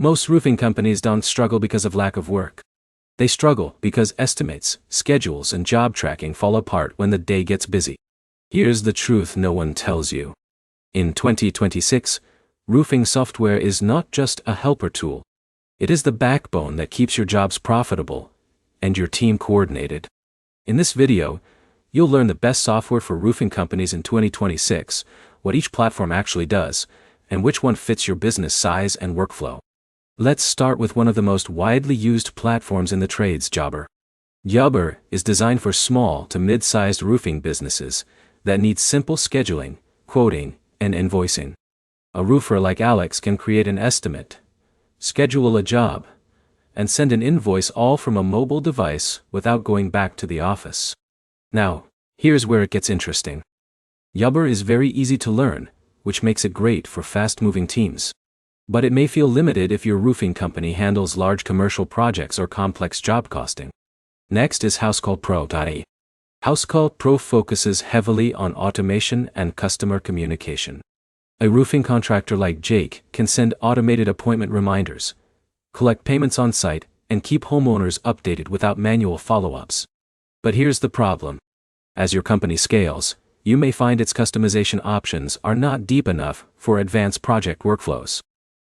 Most roofing companies don't struggle because of lack of work. They struggle because estimates, schedules, and job tracking fall apart when the day gets busy. Here's the truth no one tells you. In 2026, roofing software is not just a helper tool. It is the backbone that keeps your jobs profitable and your team coordinated. In this video, you'll learn the best software for roofing companies in 2026, what each platform actually does, and which one fits your business size and workflow. Let's start with one of the most widely used platforms in the trades, Jobber. Jobber is designed for small to mid-sized roofing businesses that need simple scheduling, quoting, and invoicing. A roofer like Alex can create an estimate, schedule a job, and send an invoice all from a mobile device without going back to the office. Now, here's where it gets interesting. Jobber is very easy to learn, which makes it great for fast-moving teams. But it may feel limited if your roofing company handles large commercial projects or complex job costing. Next is HouseCall Pro. HouseCall Pro focuses heavily on automation and customer communication. A roofing contractor like Jake can send automated appointment reminders, collect payments on site, and keep homeowners updated without manual follow-ups. But here's the problem. As your company scales, you may find its customization options are not deep enough for advanced project workflows.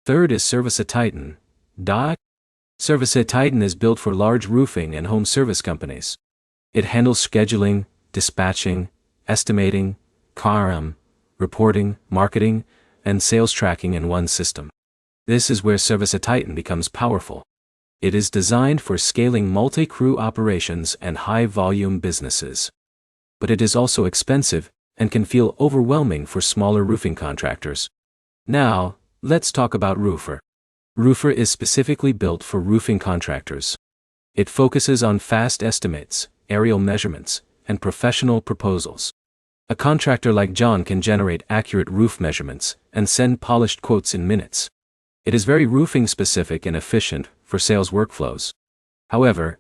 Third is ServiceTitan. ServiceTitan is built for large roofing and home service companies. It handles scheduling, dispatching, estimating, CRM, reporting, marketing, and sales tracking in one system. This is where ServiceTitan becomes powerful. It is designed for scaling multi-crew operations and high-volume businesses. But it is also expensive and can feel overwhelming for smaller roofing contractors. Now, let's talk about Roofr. Roofr is specifically built for roofing contractors. It focuses on fast estimates, aerial measurements, and professional proposals. A contractor like John can generate accurate roof measurements and send polished quotes in minutes. It is very roofing specific and efficient for sales workflows. However,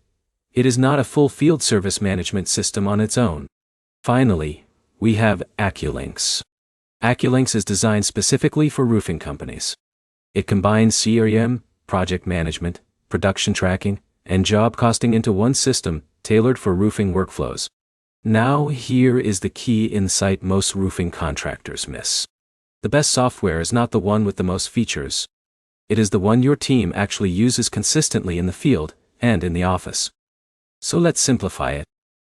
it is not a full field service management system on its own. Finally, we have AccuLynx. AccuLynx is designed specifically for roofing companies. It combines CRM, project management, production tracking, and job costing into one system, tailored for roofing workflows. Now here is the key insight most roofing contractors miss. The best software is not the one with the most features. It is the one your team actually uses consistently in the field and in the office. So let's simplify it.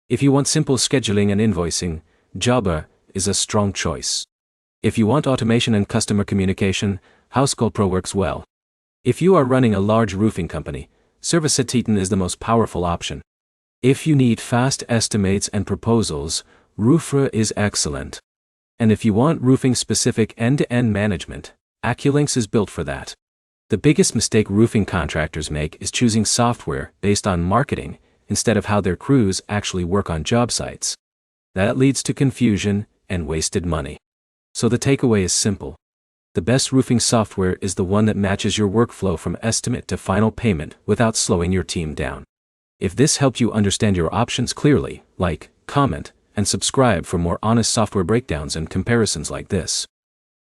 If you want simple scheduling and invoicing, Jobber is a strong choice. If you want automation and customer communication, HouseCall Pro works well. If you are running a large roofing company, ServiceTitan is the most powerful option. If you need fast estimates and proposals, Roofr is excellent. And if you want roofing-specific end-to-end management, AccuLynx is built for that. The biggest mistake roofing contractors make is choosing software based on marketing instead of how their crews actually work on job sites. That leads to confusion and wasted money. So the takeaway is simple. The best roofing software is the one that matches your workflow from estimate to final payment without slowing your team down. If this helped you understand your options clearly, like, comment, and subscribe for more honest software breakdowns and comparisons like this.